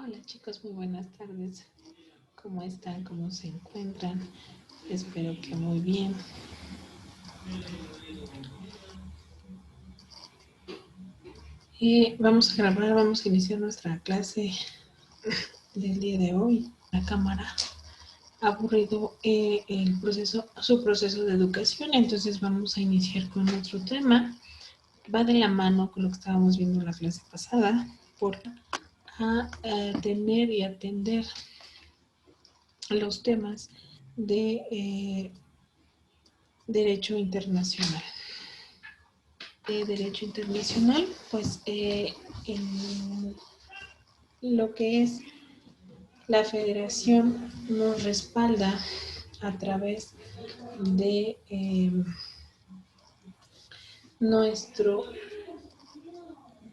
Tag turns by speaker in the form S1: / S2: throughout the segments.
S1: Hola chicos, muy buenas tardes. ¿Cómo están? ¿Cómo se encuentran? Espero que muy bien. Vamos a grabar, vamos a iniciar nuestra clase del día de hoy. La cámara ha aburrido su proceso de educación, entonces vamos a iniciar con nuestro tema. Va de la mano con lo que estábamos viendo en la clase pasada, por tener y atender los temas de derecho internacional. De derecho internacional, pues en lo que es la federación nos respalda a través de nuestro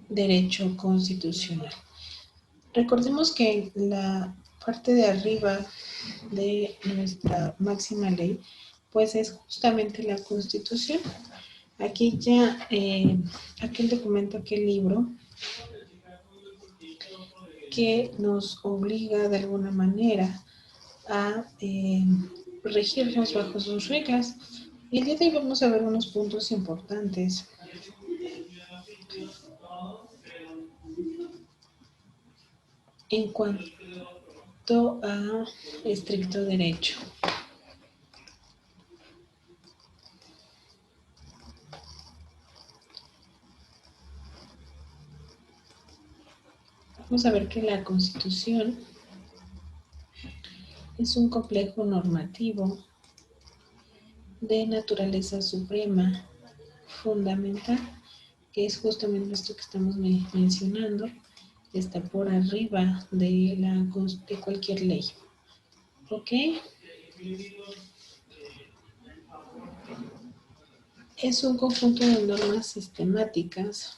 S1: derecho constitucional. Recordemos que la parte de arriba de nuestra máxima ley, pues es justamente la Constitución. Aquí ya, aquel documento, aquel libro, que nos obliga de alguna manera a regirnos bajo sus reglas. Y el día de hoy vamos a ver unos puntos importantes. En cuanto a estricto derecho. Vamos a ver que la Constitución es un complejo normativo de naturaleza suprema, fundamental, que es justamente esto que estamos mencionando, está por arriba de cualquier ley. ¿Ok? Es un conjunto de normas sistemáticas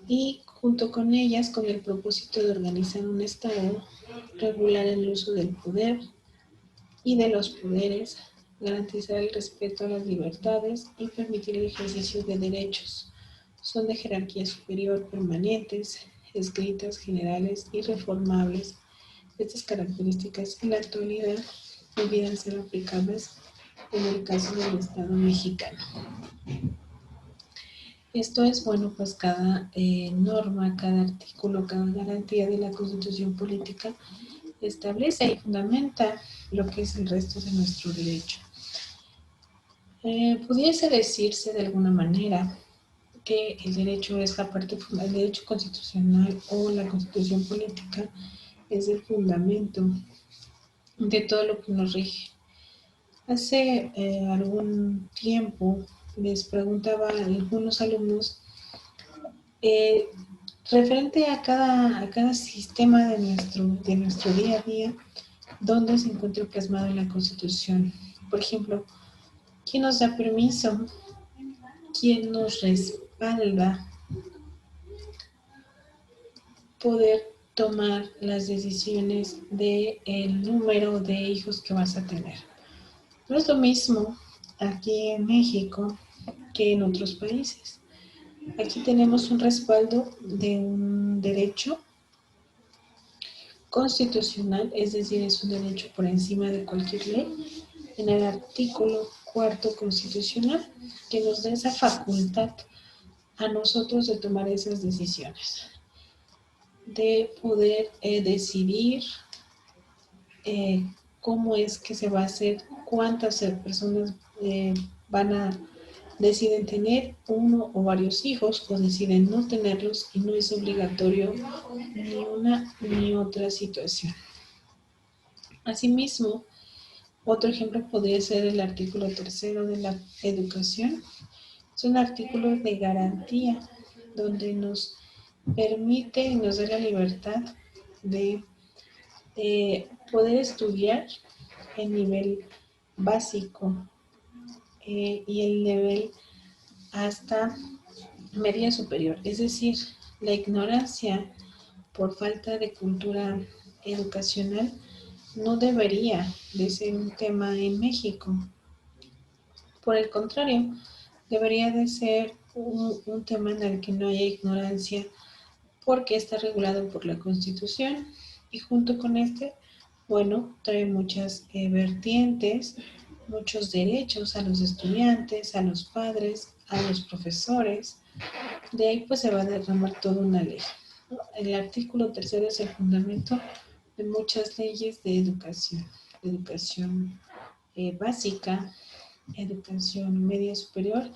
S1: y junto con ellas, con el propósito de organizar un Estado, regular el uso del poder y de los poderes, garantizar el respeto a las libertades y permitir el ejercicio de derechos. Son de jerarquía superior, permanentes, escritas, generales y reformables. Estas características en la actualidad debieran ser aplicables en el caso del Estado mexicano. Esto es, bueno, pues cada norma, cada artículo, cada garantía de la Constitución política establece y fundamenta lo que es el resto de nuestro derecho. Pudiese decirse de alguna manera que el derecho es la parte el derecho constitucional o la Constitución política es el fundamento de todo lo que nos rige. Hace algún tiempo les preguntaba a algunos alumnos referente a cada sistema de nuestro día a día, dónde se encuentra plasmado en la Constitución. Por ejemplo, ¿quién nos da permiso? ¿Quién nos respalda poder tomar las decisiones del número de hijos que vas a tener? No es lo mismo aquí en México que en otros países. Aquí tenemos un respaldo de un derecho constitucional, es decir, es un derecho por encima de cualquier ley, en el artículo 4 constitucional, que nos da esa facultad a nosotros de tomar esas decisiones, de poder decidir cómo es que se va a hacer, cuántas personas deciden tener uno o varios hijos o deciden no tenerlos y no es obligatorio ni una ni otra situación. Asimismo, otro ejemplo podría ser el artículo 3 de la educación. Es un artículo de garantía donde nos permite y nos da la libertad de poder estudiar el nivel básico y el nivel hasta media superior. Es decir, la ignorancia por falta de cultura educacional no debería de ser un tema en México. Por el contrario, debería de ser un tema en el que no haya ignorancia porque está regulado por la Constitución y junto con bueno, trae muchas vertientes, muchos derechos a los estudiantes, a los padres, a los profesores. De ahí pues se va a derramar toda una ley. El artículo 3 es el fundamento de muchas leyes de educación básica, educación media superior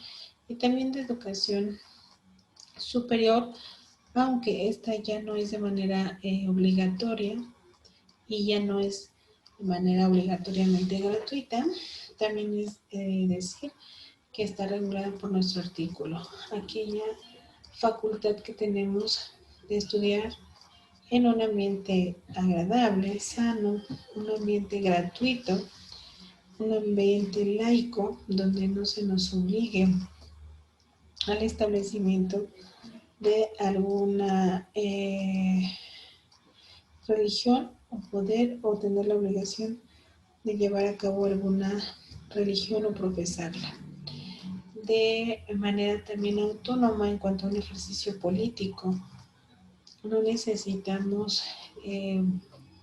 S1: y también de educación superior, aunque esta ya no es de manera obligatoria y ya no es de manera obligatoriamente gratuita, también es decir que está regulada por nuestro artículo, aquella facultad que tenemos de estudiar en un ambiente agradable, sano, un ambiente gratuito, un ambiente laico, donde no se nos obligue al establecimiento de alguna religión o poder o tener la obligación de llevar a cabo alguna religión o profesarla. De manera también autónoma en cuanto a un ejercicio político. No necesitamos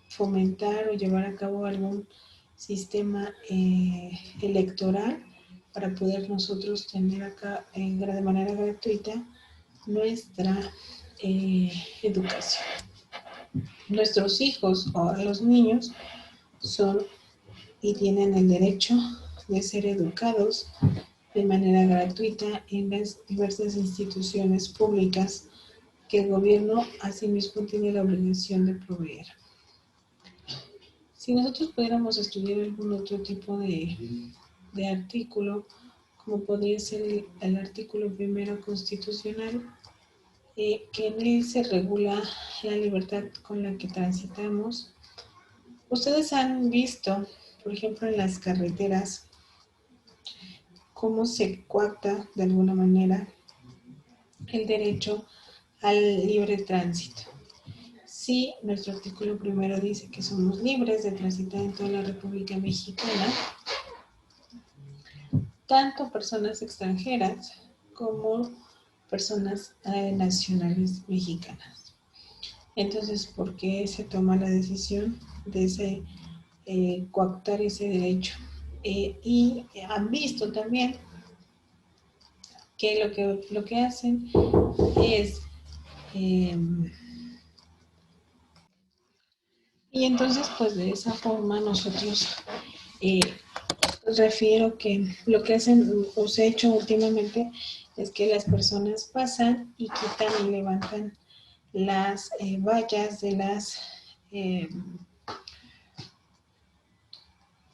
S1: fomentar o llevar a cabo algún sistema electoral para poder nosotros tener acá de manera gratuita nuestra educación. Nuestros hijos o los niños son y tienen el derecho de ser educados de manera gratuita en las diversas instituciones públicas que el gobierno asimismo tiene la obligación de proveer. Si nosotros pudiéramos estudiar algún otro tipo de artículo, como podría ser el artículo 1 constitucional, que en él se regula la libertad con la que transitamos. Ustedes han visto, por ejemplo, en las carreteras, cómo se coacta de alguna manera el derecho al libre tránsito. Sí, nuestro artículo 1 dice que somos libres de transitar en toda la República Mexicana, tanto personas extranjeras como personas nacionales mexicanas. Entonces, ¿por qué se toma la decisión de coactar ese derecho? Y han visto también que lo que hacen es y entonces pues de esa forma nosotros refiero que lo que hacen o se ha hecho últimamente es que las personas pasan y quitan y levantan las vallas de las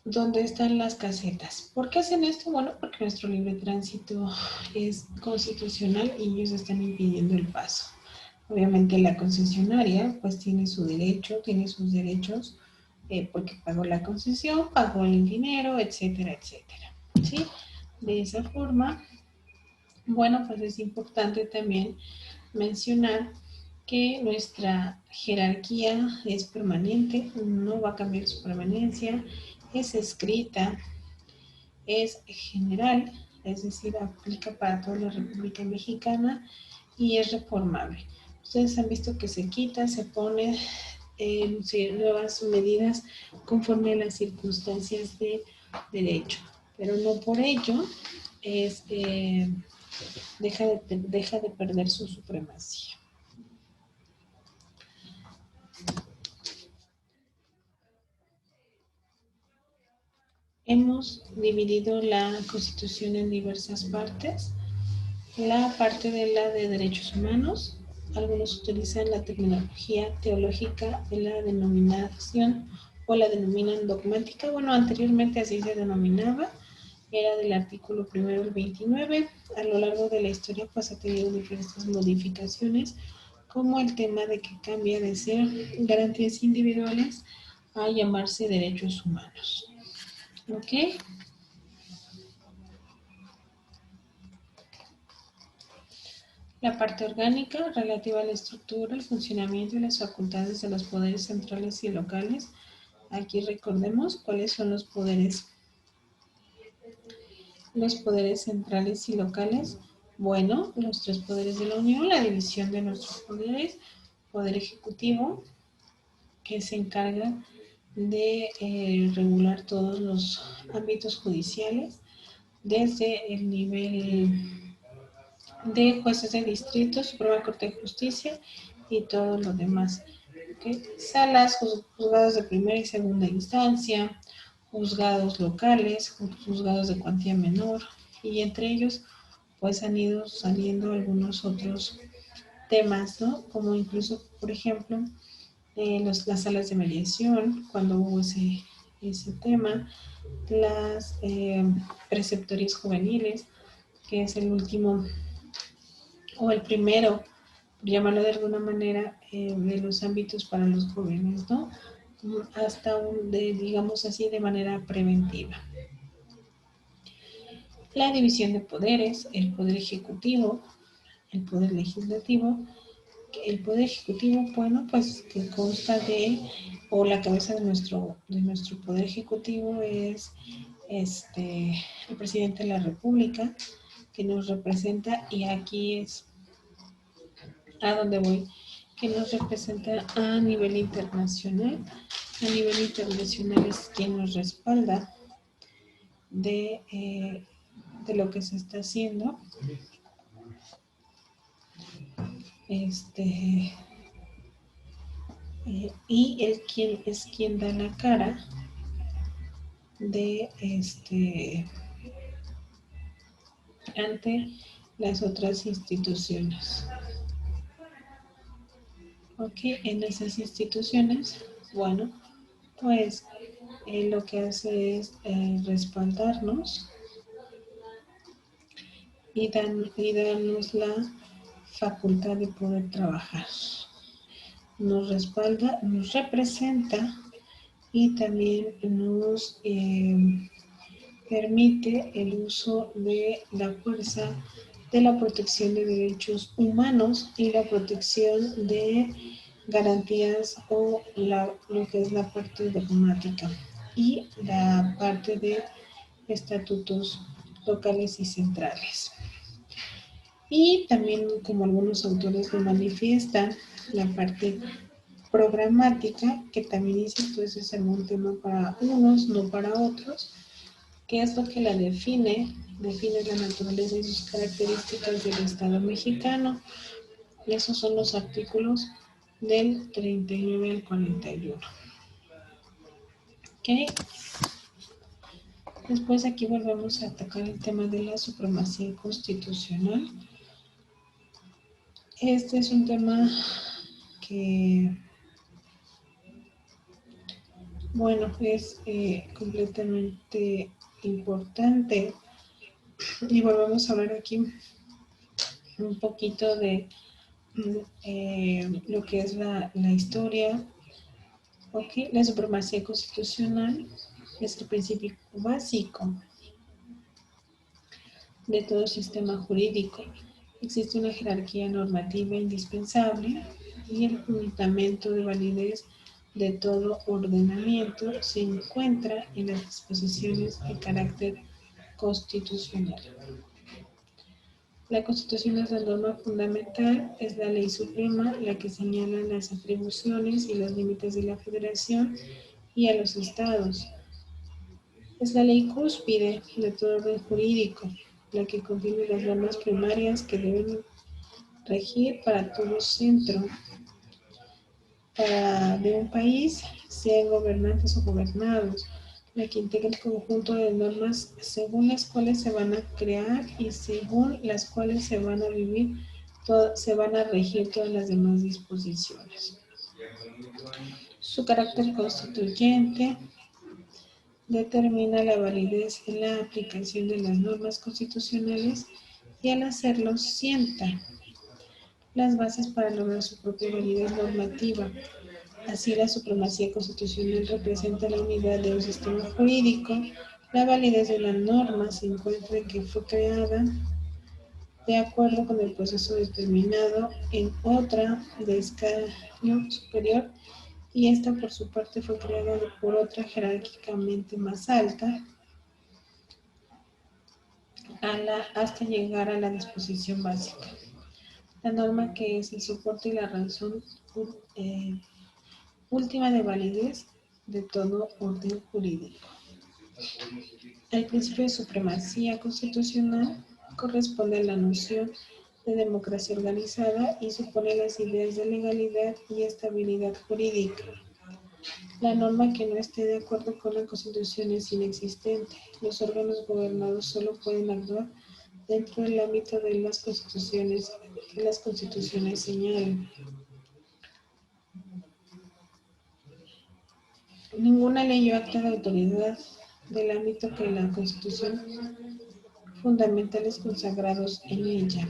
S1: donde están las casetas. ¿Por qué hacen esto? Bueno, porque nuestro libre tránsito es constitucional y ellos están impidiendo el paso. Obviamente la concesionaria pues tiene su derecho, tiene sus derechos porque pagó la concesión, pagó el dinero, etcétera, etcétera. ¿Sí? De esa forma, bueno, pues es importante también mencionar que nuestra jerarquía es permanente, no va a cambiar su permanencia, es escrita, es general, es decir, aplica para toda la República Mexicana y es reformable. Ustedes han visto que se quita, se pone nuevas medidas conforme a las circunstancias de derecho, pero no por ello deja de perder su supremacía. Hemos dividido la Constitución en diversas partes. La parte de la de derechos humanos, algunos utilizan la terminología teológica de la denominación o la denominan dogmática. Bueno, anteriormente así se denominaba, era del artículo 1 al 29. A lo largo de la historia pues ha tenido diferentes modificaciones, como el tema de que cambia de ser garantías individuales a llamarse derechos humanos. ¿Ok? La parte orgánica, relativa a la estructura, el funcionamiento y las facultades de los poderes centrales y locales. Aquí recordemos cuáles son los poderes Los poderes centrales y locales. Bueno, los tres poderes de la Unión, la división de nuestros poderes, poder ejecutivo, que se encarga de regular todos los ámbitos judiciales, desde el nivel de jueces de distrito, Suprema Corte de Justicia y todo lo demás. ¿Okay? Salas, juzgados de primera y segunda instancia, juzgados locales, juzgados de cuantía menor, y entre ellos pues han ido saliendo algunos otros temas, ¿no? Como incluso, por ejemplo, las salas de mediación, cuando hubo ese tema, las preceptorías juveniles, que es el último o el primero, por llamarlo de alguna manera, de los ámbitos para los jóvenes, ¿no? Hasta digamos así, de manera preventiva. La división de poderes, el poder ejecutivo, el poder legislativo. El poder ejecutivo, bueno, pues que consta o la cabeza de nuestro poder ejecutivo es el presidente de la República, que nos representa, y aquí es a donde voy, que nos representa a nivel internacional. A nivel internacional es quien nos respalda de lo que se está haciendo. Y quien es quien da la cara de ante las otras instituciones. Ok, en esas instituciones, bueno, pues lo que hace es respaldarnos y darnos la facultad de poder trabajar. Nos respalda, nos representa y también nos permite el uso de la fuerza, de la protección de derechos humanos y la protección de garantías o lo que es la parte dogmática y la parte de estatutos locales y centrales. Y también, como algunos autores lo manifiestan, la parte programática, que también insisto, ese es un tema para unos, no para otros, que es lo que la define la naturaleza y sus características del Estado mexicano. Y esos son los artículos del 39 al 41. ¿Okay? Después aquí volvemos a atacar el tema de la supremacía constitucional. Este es un tema que, bueno, es completamente importante. Y volvemos a hablar aquí un poquito de lo que es la historia. Okay. La supremacía constitucional es el principio básico de todo sistema jurídico. Existe una jerarquía normativa indispensable y el fundamento de validez de todo ordenamiento se encuentra en las disposiciones de carácter constitucional. La Constitución es la norma fundamental, es la ley suprema, la que señala las atribuciones y los límites de la Federación y a los estados. Es la ley cúspide de todo orden jurídico, la que contiene las normas primarias que deben regir para todo centro de un país, sean gobernantes o gobernados, la que integra el conjunto de normas según las cuales se van a crear y según las cuales se van a se van a regir todas las demás disposiciones. Su carácter constituyente determina la validez en la aplicación de las normas constitucionales y al hacerlo sienta las bases para lograr su propia validez normativa. Así, la supremacía constitucional representa la unidad de un sistema jurídico. La validez de la norma se encuentra en que fue creada de acuerdo con el proceso determinado en otra de escalón superior y esta por su parte fue creada por otra jerárquicamente más alta hasta llegar a la disposición básica. La norma que es el soporte y la razón última de validez de todo orden jurídico. El principio de supremacía constitucional corresponde a la noción de democracia organizada y supone las ideas de legalidad y estabilidad jurídica. La norma que no esté de acuerdo con la Constitución es inexistente. Los órganos gobernados solo pueden actuar dentro del ámbito de las constituciones señalan. Ninguna ley o acta de autoridad del ámbito que la Constitución fundamentales consagrados en ella.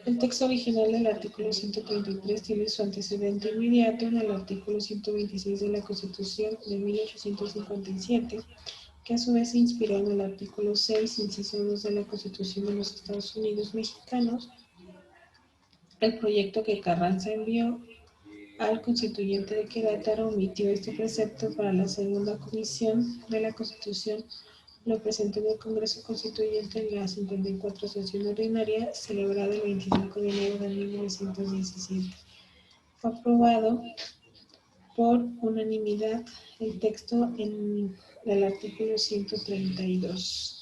S1: El texto original del artículo 133 tiene su antecedente inmediato en el artículo 126 de la Constitución de 1857, que a su vez se inspiró en el artículo 6, inciso 2 de la Constitución de los Estados Unidos Mexicanos. El proyecto que Carranza envió al constituyente de Querétaro omitió este precepto para la segunda comisión de la Constitución. Lo presentó en el Congreso Constituyente en la 54 sesión ordinaria, celebrada el 25 de enero de 1917. Fue aprobado por unanimidad el texto en el artículo 132.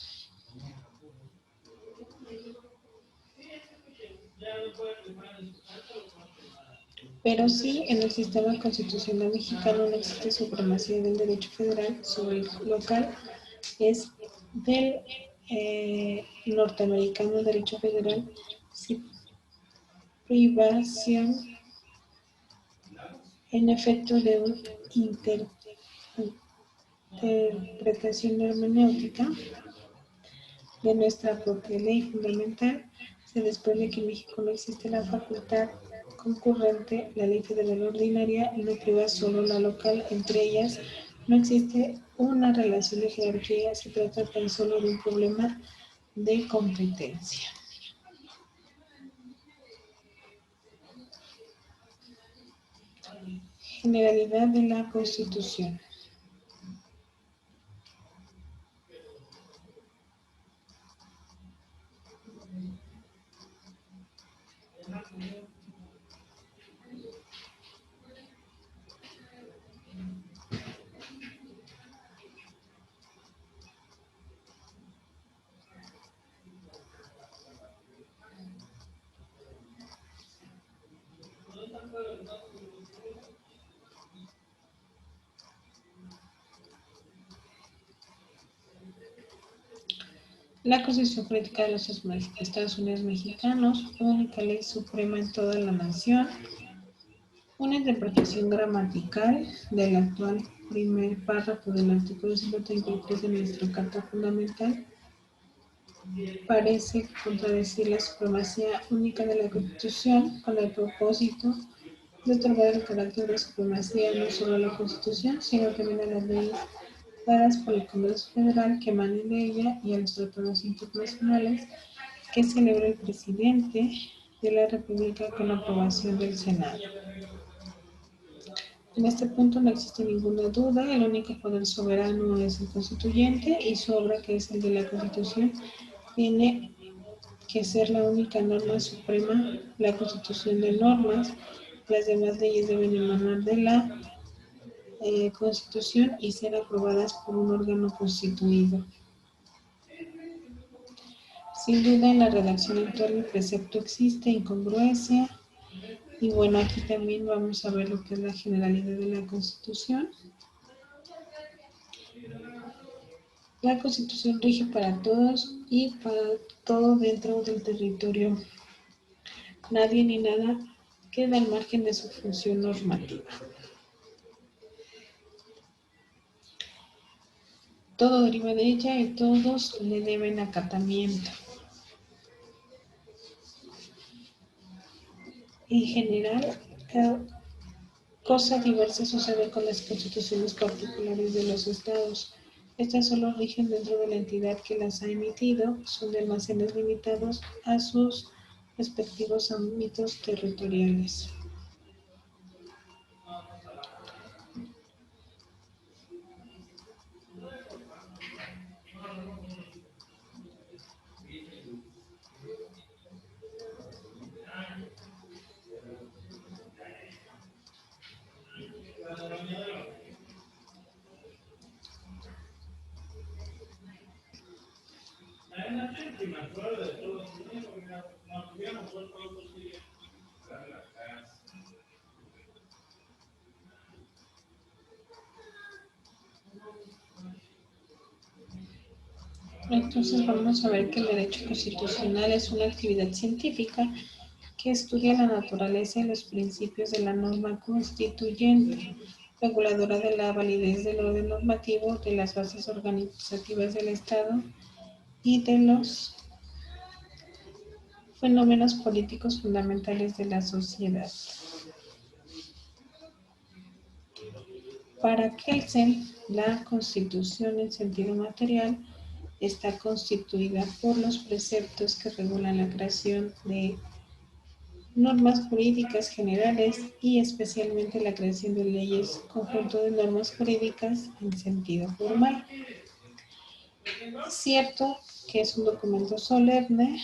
S1: Pero sí, en el sistema constitucional mexicano no existe supremacía del derecho federal sobre el local, es del norteamericano derecho federal, sin privación en efecto de una interpretación hermenéutica de nuestra propia ley fundamental. Se desprende que en México no existe la facultad concurrente, la ley federal ordinaria no priva solo la local, entre ellas no existe una relación de jerarquía, se trata tan solo de un problema de competencia. Generalidad de la Constitución. La Constitución Política de los Estados Unidos Mexicanos, única ley suprema en toda la nación. Una interpretación gramatical del actual primer párrafo del artículo 133 de nuestra Carta Fundamental parece contradecir la supremacía única de la Constitución con el propósito de otorgar el carácter de supremacía no solo a la Constitución, sino también a las leyes dadas por el Congreso Federal que emanen de ella y a los tratados internacionales que celebra el presidente de la República con la aprobación del Senado. En este punto no existe ninguna duda, el único poder soberano es el constituyente y su obra, que es el de la Constitución, tiene que ser la única norma suprema, la Constitución de normas. Las demás leyes deben emanar de la Constitución y ser aprobadas por un órgano constituido. Sin duda, en la redacción actual del precepto existe incongruencia. Y bueno, aquí también vamos a ver lo que es la generalidad de la Constitución. La Constitución rige para todos y para todo dentro del territorio. Nadie ni nada queda al margen de su función normativa. Todo deriva de ella y todos le deben acatamiento. En general, cada cosa diversa sucede con las constituciones particulares de los estados. Estas solo rigen dentro de la entidad que las ha emitido, son de almacenes limitados a sus respectivos ámbitos territoriales. Entonces vamos a ver que el derecho constitucional es una actividad científica que estudia la naturaleza y los principios de la norma constituyente, reguladora de la validez del orden normativo, de las bases organizativas del Estado y de los fenómenos políticos fundamentales de la sociedad. Para Kelsen, la Constitución en sentido material está constituida por los preceptos que regulan la creación de normas jurídicas generales y especialmente la creación de leyes, conjunto de normas jurídicas en sentido formal. Es cierto que es un documento solemne,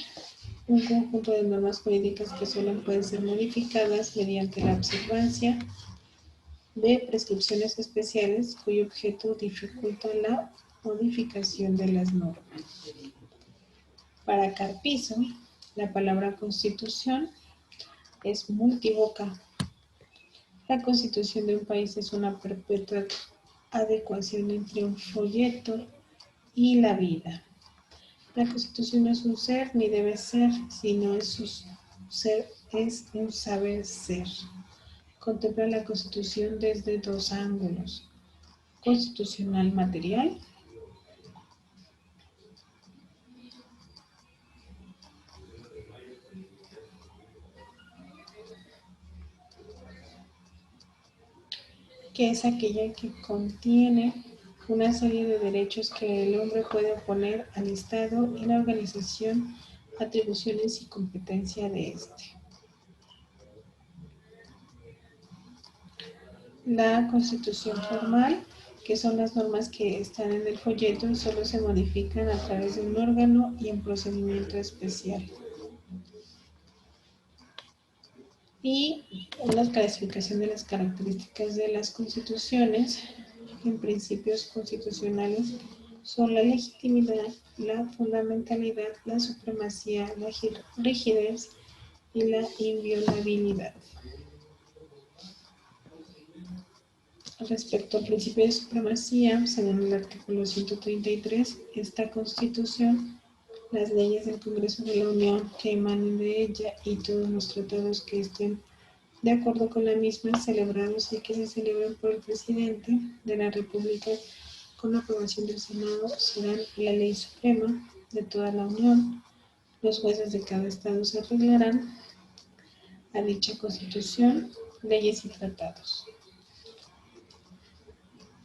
S1: un conjunto de normas jurídicas que solo pueden ser modificadas mediante la observancia de prescripciones especiales cuyo objeto dificulta la modificación de las normas. Para Carpizo, la palabra constitución es multivoca. La constitución de un país es una perpetua adecuación entre un folleto y la vida. La constitución no es un ser ni debe ser, sino es un saber ser. Contempla la constitución desde dos ángulos: constitucional material que es aquella que contiene una serie de derechos que el hombre puede oponer al Estado y la organización, atribuciones y competencia de éste. La constitución formal, que son las normas que están en el folleto y solo se modifican a través de un órgano y en procedimiento especial. Y una clasificación de las características de las constituciones en principios constitucionales son la legitimidad, la fundamentalidad, la supremacía, la rigidez y la inviolabilidad. Respecto al principio de supremacía, según el artículo 133, esta Constitución, las leyes del Congreso de la Unión que emanen de ella y todos los tratados que estén de acuerdo con la misma, celebrados y que se celebren por el presidente de la República con aprobación del Senado, serán la ley suprema de toda la Unión. Los jueces de cada estado se arreglarán a dicha Constitución, leyes y tratados.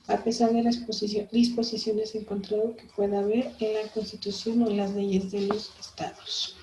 S1: A pesar de las disposiciones en contra que pueda haber en la Constitución o en las leyes de los estados.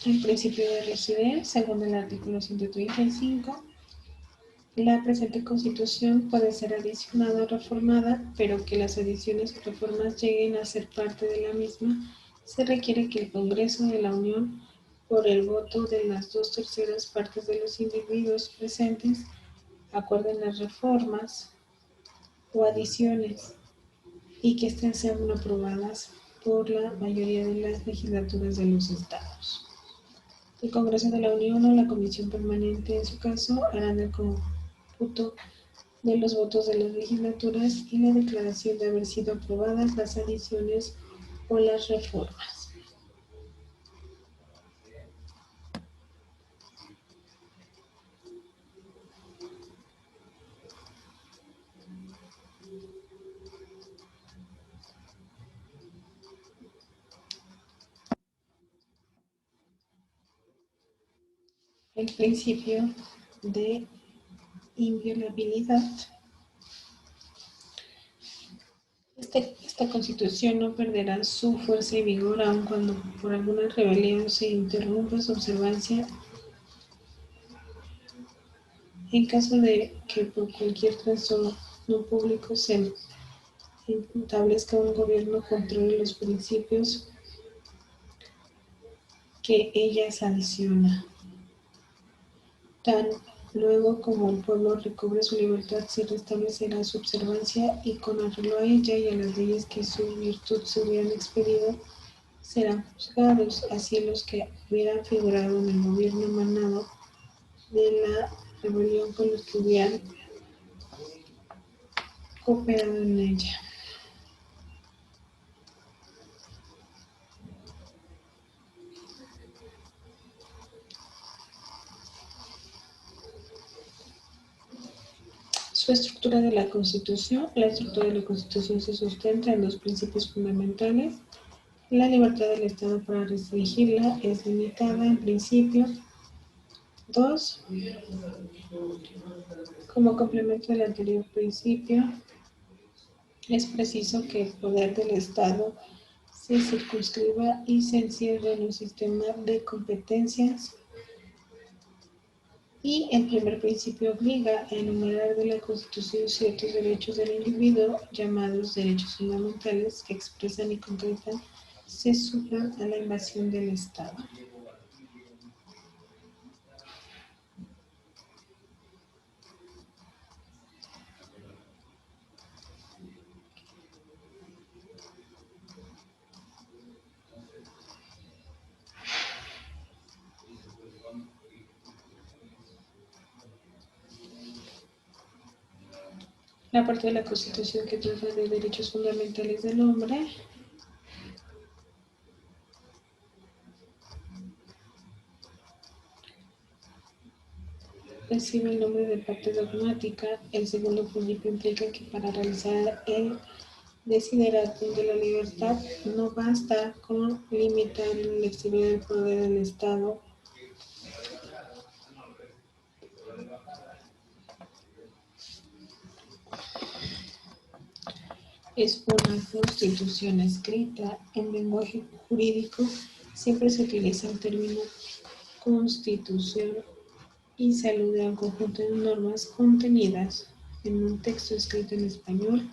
S1: El principio de rigidez, según el artículo 135, la presente Constitución puede ser adicionada o reformada, pero que las adiciones o reformas lleguen a ser parte de la misma, se requiere que el Congreso de la Unión, por el voto de las 2/3 partes de los individuos presentes, acuerden las reformas o adiciones y que estas sean aprobadas por la mayoría de las legislaturas de los estados. El Congreso de la Unión o la Comisión Permanente, en su caso, harán el cómputo de los votos de las legislaturas y la declaración de haber sido aprobadas las adiciones o las reformas. El principio de inviolabilidad. Esta Constitución no perderá su fuerza y vigor aun cuando por alguna rebelión se interrumpa su observancia en caso de que por cualquier trastorno no públicos se establezca un gobierno controle los principios que ella sanciona. Tan luego como el pueblo recobre su libertad, se restablecerá su observancia y con arreglo a ella y a las leyes que su virtud se hubieran expedido, serán juzgados. Así los que hubieran figurado en el gobierno emanado de la rebelión con los que hubieran cooperado en ella. Su estructura de la Constitución. La estructura de la Constitución se sustenta en dos principios fundamentales. La libertad del Estado para restringirla es limitada en principio. 2. Como complemento del anterior principio, es preciso que el poder del Estado se circunscriba y se encierre en un sistema de competencias. Y el primer principio obliga a enumerar de la Constitución ciertos derechos del individuo, llamados derechos fundamentales, que expresan y concretan se suman a la invasión del Estado. La parte de la Constitución que trata de derechos fundamentales del hombre recibe el nombre de parte dogmática. El segundo principio implica que para realizar el desideratum de la libertad no basta con limitar el exterior del poder del Estado. Es una constitución escrita. En lenguaje jurídico siempre se utiliza el término constitución y se alude a un conjunto de normas contenidas en un texto escrito en español,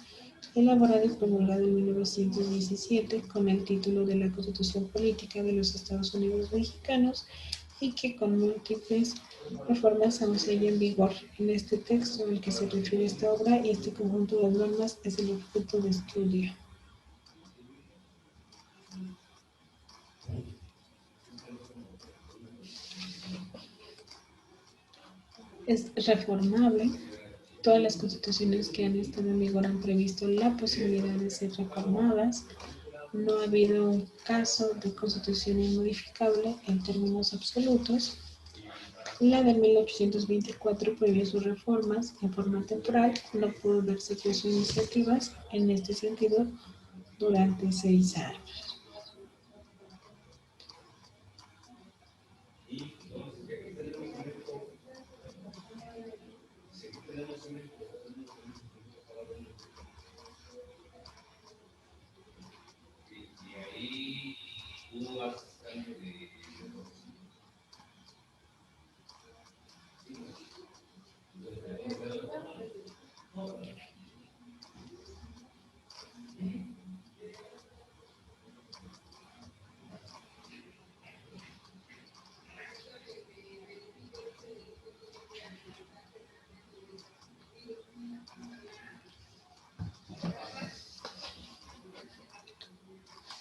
S1: elaborado y promulgado en 1917 con el título de la Constitución Política de los Estados Unidos Mexicanos y que con múltiples reformas aún sigue en vigor. En este texto al que se refiere esta obra y este conjunto de normas es el objeto de estudio. Es reformable. Todas las constituciones que han estado en vigor han previsto la posibilidad de ser reformadas. No ha habido un caso de constitución inmodificable en términos absolutos. La de 1824 prohibió sus reformas en forma temporal. No pudo darse curso a iniciativas en este sentido durante 6 años.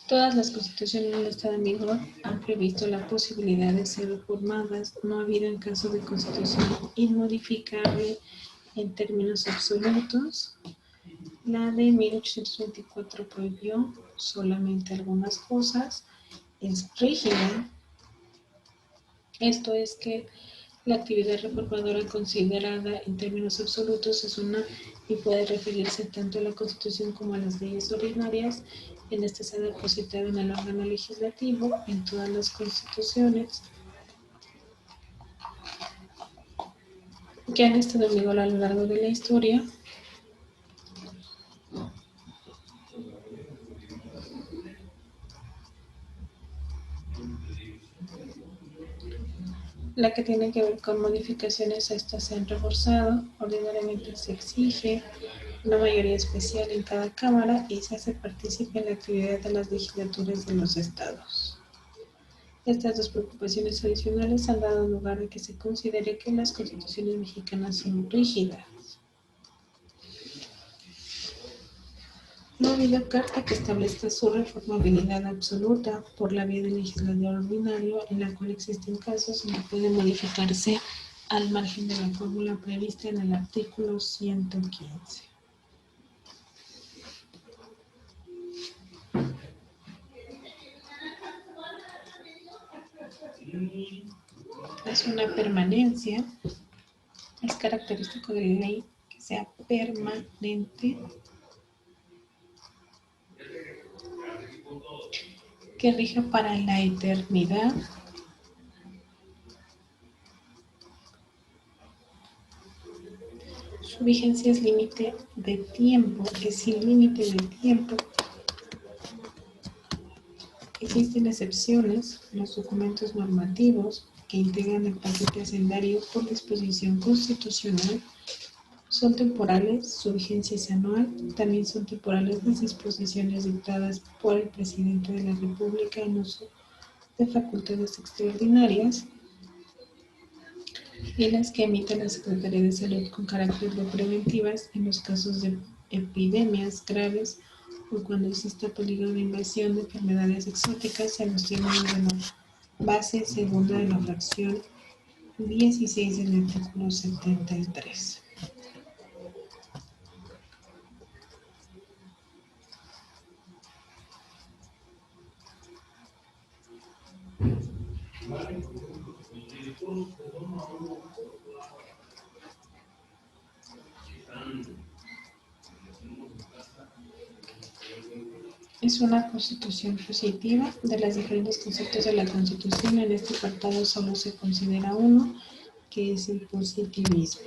S1: Todas las constituciones del Estado en vigor han previsto la posibilidad de ser reformadas. No ha habido en caso de constitución inmodificable en términos absolutos. La de 1824 prohibió solamente algunas cosas. Es rígida. Esto es que la actividad reformadora considerada en términos absolutos es una y puede referirse tanto a la Constitución como a las leyes ordinarias. En este se ha depositado en el órgano legislativo en todas las constituciones que han estado en vigor a lo largo de la historia. La que tiene que ver con modificaciones a estas se han reforzado. Ordinariamente se exige una mayoría especial en cada Cámara y se hace partícipe en la actividad de las legislaturas de los estados. Estas dos preocupaciones adicionales han dado lugar a que se considere que las constituciones mexicanas son rígidas. No ha habido carta que establezca su reformabilidad absoluta por la vía del legislador ordinario, en la cual existen casos en que puede modificarse al margen de la fórmula prevista en el artículo 115. Es una permanencia. Es característico de la ley que sea permanente, que rija para la eternidad, su vigencia es límite de tiempo, es sin límite de tiempo. Existen excepciones, los documentos normativos que integran el paquete hacendario por disposición constitucional son temporales, su vigencia es anual. También son temporales las disposiciones dictadas por el presidente de la República en uso de facultades extraordinarias y las que emite la Secretaría de Salud con carácter de preventivas en los casos de epidemias graves o cuando exista peligro de invasión de enfermedades exóticas en los términos de la base segunda de la fracción 16 del artículo 73. Es una constitución positiva. De los diferentes conceptos de la Constitución, en este apartado solo se considera uno, que es el positivismo.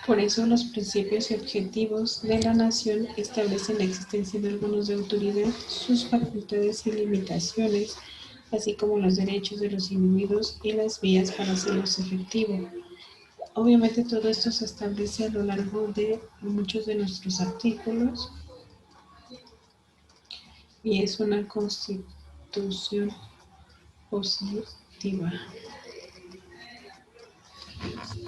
S1: Por eso, los principios y objetivos de la nación establecen la existencia de órganos de autoridad, sus facultades y limitaciones, así como los derechos de los individuos y las vías para hacerlos efectivos. Obviamente todo esto se establece a lo largo de muchos de nuestros artículos y es una constitución positiva.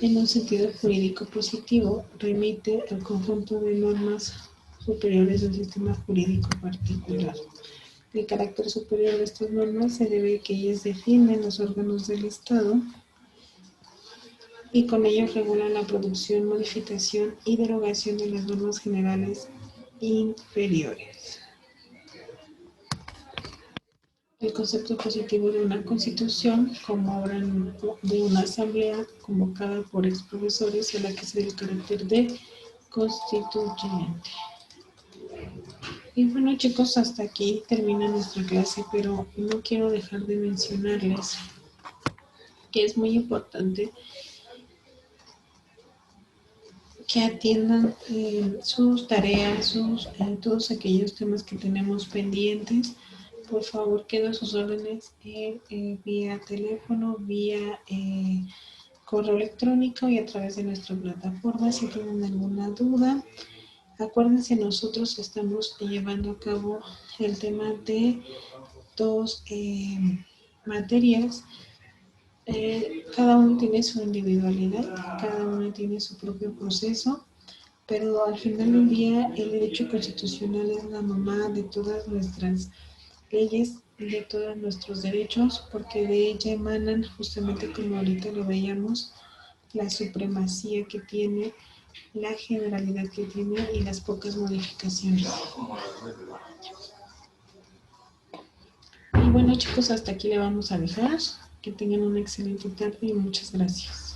S1: En un sentido jurídico positivo, remite al conjunto de normas superiores de un sistema jurídico particular. El carácter superior de estas normas se debe a que ellas defienden los órganos del Estado y con ellos regulan la producción, modificación y derogación de las normas generales inferiores. El concepto positivo de una constitución como obra de una asamblea convocada por exprofesores a la que se da el carácter de constituyente. Y bueno, chicos, hasta aquí termina nuestra clase, pero no quiero dejar de mencionarles que es muy importante que atiendan sus tareas, todos aquellos temas que tenemos pendientes. Por favor, quedo a sus órdenes vía teléfono, vía correo electrónico y a través de nuestra plataforma. Si tienen alguna duda, acuérdense, nosotros estamos llevando a cabo el tema de dos materias. Cada uno tiene su individualidad, cada uno tiene su propio proceso, pero al final del día el derecho constitucional es la mamá de todas nuestras leyes, de todos nuestros derechos, porque de ella emanan, justamente como ahorita lo veíamos, la supremacía que tiene, la generalidad que tiene y las pocas modificaciones. Y bueno, chicos, hasta aquí le vamos a dejar. Que tengan una excelente tarde y muchas gracias.